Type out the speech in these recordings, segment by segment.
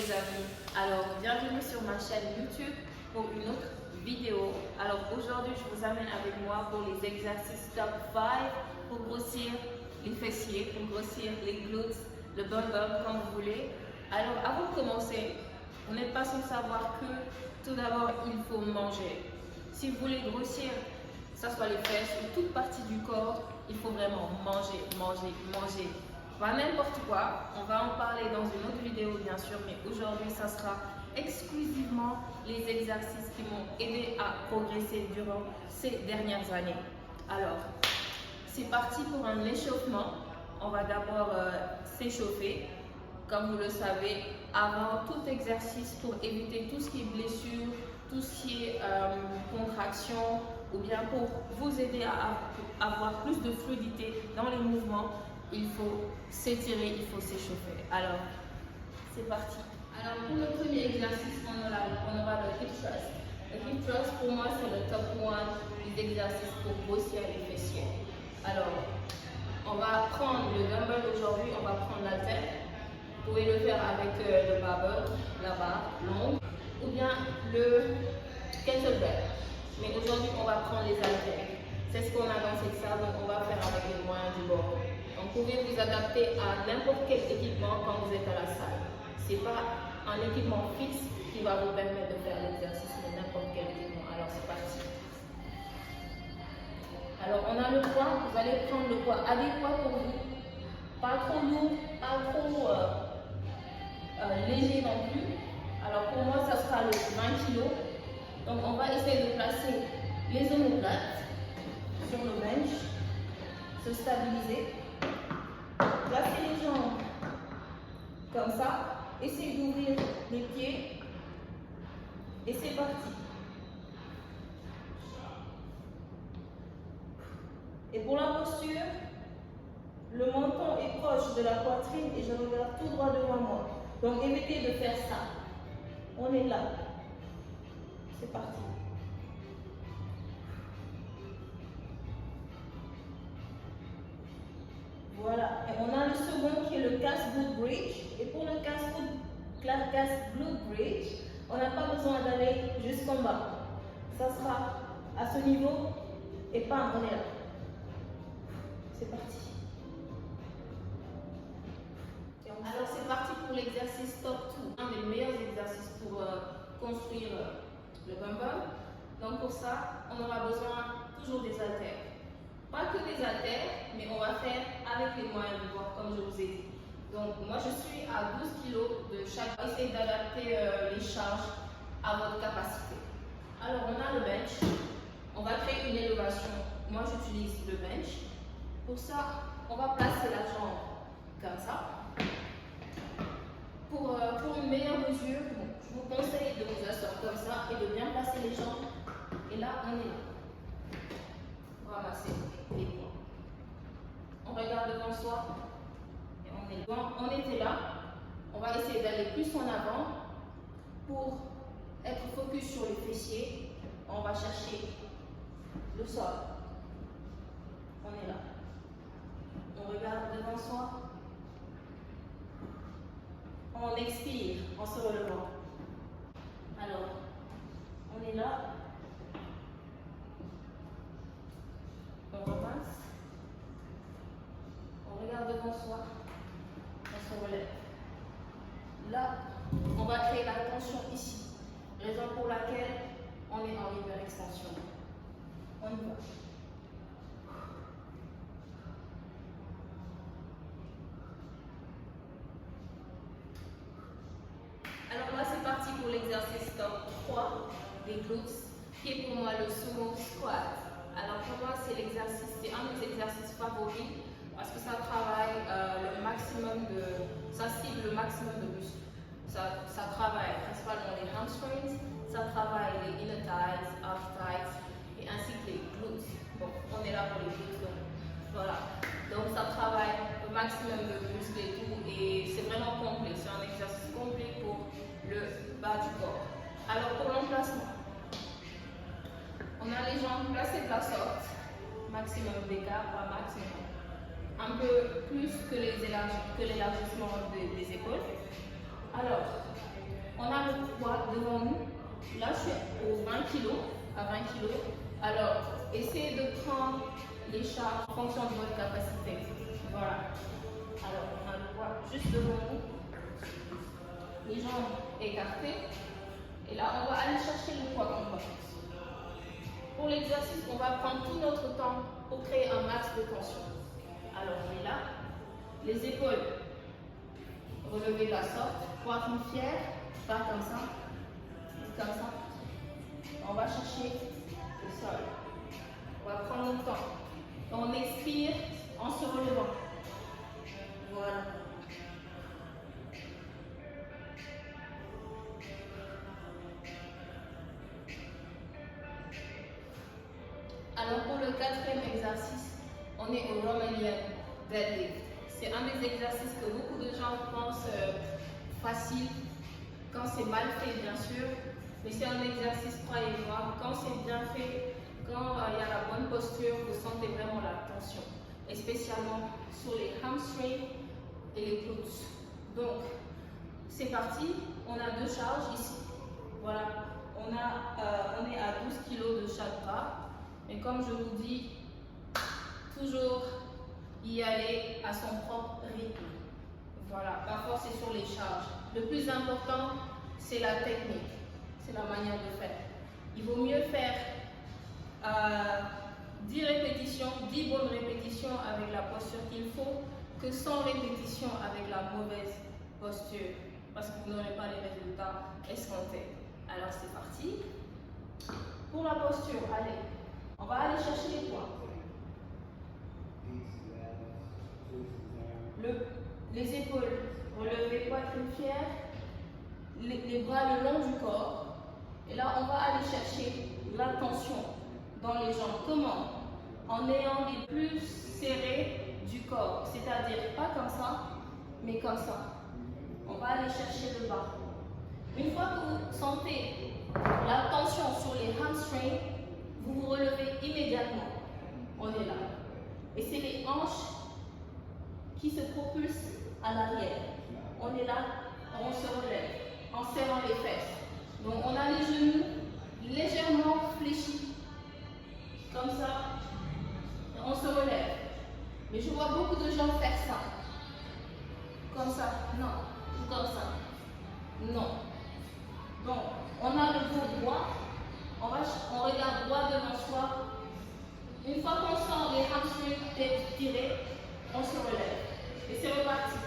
les amis, alors bienvenue sur ma chaîne YouTube pour une autre vidéo. Alors aujourd'hui je vous amène avec moi pour les exercices top 5 pour grossir les fessiers, pour grossir les glutes, le bum-bum comme vous voulez. Alors avant de commencer, vous n'êtes pas sans savoir que tout d'abord il faut manger. Si vous voulez grossir, que ce soit les fesses ou toute partie du corps, il faut vraiment manger, manger, manger. Pas n'importe quoi, on va en parler dans une autre vidéo bien sûr, mais aujourd'hui ça sera exclusivement les exercices qui m'ont aidé à progresser durant ces dernières années. Alors, c'est parti pour un échauffement. On va d'abord s'échauffer, comme vous le savez, avant tout exercice pour éviter tout ce qui est blessure, tout ce qui est contraction, ou bien pour vous aider à avoir plus de fluidité dans les mouvements. Il faut s'étirer, il faut s'échauffer. Alors, c'est parti. Alors, pour le premier exercice, on aura le hip thrust. Le hip thrust, pour moi, c'est le top 1 des exercices pour grossir les fessiers. Alors, on va prendre le dumbbell aujourd'hui, on va prendre l'haltère. Vous pouvez le faire avec le barbell, la barre longue, ou bien le kettlebell. Mais aujourd'hui, on va prendre les haltères. C'est ce qu'on a dans cette salle, donc on va faire avec les moyens du bord. Donc, vous pouvez vous adapter à n'importe quel équipement quand vous êtes à la salle. Ce n'est pas un équipement fixe qui va vous permettre de faire l'exercice, mais n'importe quel équipement. Alors, c'est parti. Alors, on a le poids. Vous allez prendre le poids adéquat pour vous. Pas trop lourd, pas trop léger non plus. Alors, pour moi, ça sera le 20 kg. Donc, on va essayer de placer les omoplates sur le bench, se stabiliser, placer les jambes comme ça, essayez d'ouvrir les pieds et c'est parti. Et pour la posture, le menton est proche de la poitrine et je regarde tout droit devant moi. Donc évitez de faire ça. On est là. C'est parti. Voilà, et on a le second qui est le calf glute bridge. Et pour le calf glute bridge, on n'a pas besoin d'aller jusqu'en bas. Ça sera à ce niveau et pas on est là. C'est parti. Alors c'est parti pour l'exercice top 2, un des meilleurs exercices pour construire le bum-bum. Donc pour ça, on aura besoin toujours des haltères. Pas que des haltères, mais on va faire avec les moyens du bord, comme je vous ai dit. Donc, moi, je suis à 12 kg de chaque. Essayez d'adapter les charges à votre capacité. Alors, on a le bench. On va créer une élévation. Moi, j'utilise le bench. Pour ça, on va placer la jambe comme ça. Pour une meilleure mesure, je vous conseille de vous asseoir comme ça et de bien placer les jambes. Et là, on est là. On va ramasser les points. On regarde devant soi et on est là. On était là. On va essayer d'aller plus en avant pour être focus sur les fessiers. On va chercher le sol. On est là. On regarde devant soi. On expire en se relevant. Alors, on est là. On ramasse. On regarde devant soi. On se relève. Là, on va créer la tension ici. Raison pour laquelle on est en hyperextension. On y va. Alors là, c'est parti pour l'exercice top 3 des glutes, qui est pour moi le sumo squat. Alors pour moi, c'est un des exercices favoris parce que ça travaille ça cible le maximum de muscles. Ça travaille principalement les hamstrings, ça travaille les inner thighs, outer thighs et ainsi que les glutes. Bon, on est là pour les glutes, donc voilà. Donc ça travaille le maximum de muscles et tout, et c'est vraiment complet. C'est un exercice complet pour le bas du corps. Alors pour l'emplacement, on a les jambes placées de la sorte, maximum d'écart, pas maximum. Un peu plus que l'élargissement des épaules. Alors, 20 kg. Alors, essayez de prendre les charges en fonction de votre capacité. Voilà. Alors, on a le poids juste devant nous. Les jambes écartées. Et là, on va aller chercher le poids qu'on va. Pour l'exercice, on va prendre tout notre temps pour créer un max de tension. Alors, on est là. Les épaules relevées de la sorte. Poitrine fière. Pas comme ça. Comme ça. On va chercher le sol. On va prendre le temps. On expire en se relevant. Voilà. Alors pour le quatrième exercice, on est au Romanian deadlift. C'est un des exercices que beaucoup de gens pensent facile quand c'est mal fait, bien sûr. Mais c'est un exercice, croyez-moi, quand c'est bien fait, quand il y a la bonne posture, vous sentez vraiment la tension. Et spécialement sur les hamstrings et les glutes. Donc, c'est parti. On a deux charges ici. Voilà. On est à 12 kg de chaque bras. Mais comme je vous dis, toujours y aller à son propre rythme. Voilà, pas forcer sur les charges. Le plus important, c'est la technique, c'est la manière de faire. Il vaut mieux faire 10 répétitions, 10 bonnes répétitions avec la posture qu'il faut, que 100 répétitions avec la mauvaise posture, parce que vous n'aurez pas les résultats escomptés. Alors c'est parti. Pour la posture, allez, on va aller chercher les points. Les épaules relevées, poitrine fière, les bras le long du corps. Et là, on va aller chercher la tension dans les jambes. Comment? En ayant les plus serrés du corps, c'est-à-dire pas comme ça, mais comme ça. On va aller chercher le bas. Une fois que vous sentez la tension sur les hamstrings, vous vous relevez immédiatement. On est là. Et c'est les hanches qui se propulsent à l'arrière. On est là, on se relève en serrant les fesses. Donc on a les genoux légèrement fléchis, comme ça, et on se relève. Mais je vois beaucoup de gens faire ça. Comme ça, non. Ou comme ça, non. Donc, on a le dos droit, on regarde droit devant soi. Une fois qu'on sent les hamstrings tête tirée, on se relève. Et c'est reparti.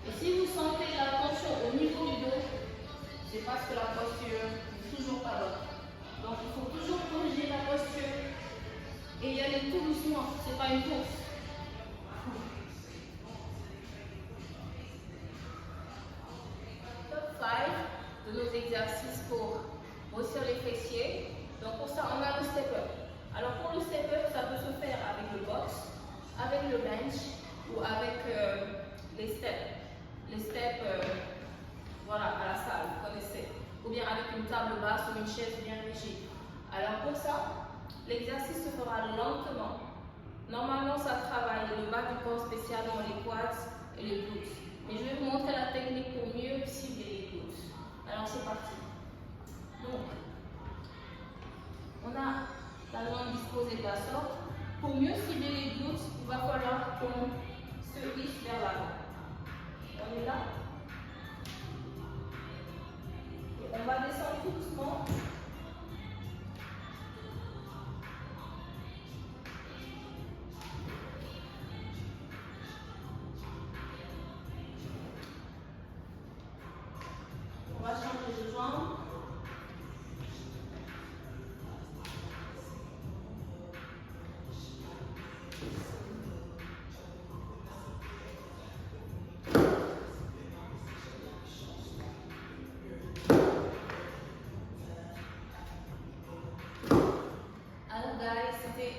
Et si vous sentez la tension au niveau du dos, c'est parce que la posture n'est toujours pas bonne. Donc il faut toujours corriger la posture et y aller tout doucement, c'est pas une course. Top 5 de nos exercices pour grossir les fessiers. Donc pour ça, on a le step-up. Alors pour le step-up, ça peut se faire avec le box, avec le bench ou avec les steps. Les steps, voilà, à la salle, vous connaissez. Ou bien avec une table basse ou une chaise bien rigide. Alors pour ça, l'exercice se fera lentement. Normalement, ça travaille le bas du corps, spécialement les quads et les glutes. Mais je vais vous montrer la technique pour mieux cibler les glutes. Alors c'est parti. Donc, on a la jambe disposée de la sorte. Pour mieux cibler les glutes, il va falloir qu'on se glisse vers l'avant. On est là. Et on va descendre tout doucement. On va changer de jambe. C'était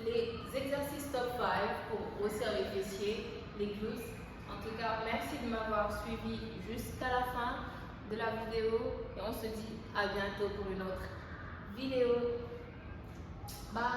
les exercices top 5 pour grossir les fessiers, les glutes. En tout cas, merci de m'avoir suivi jusqu'à la fin de la vidéo et on se dit à bientôt pour une autre vidéo. Bye!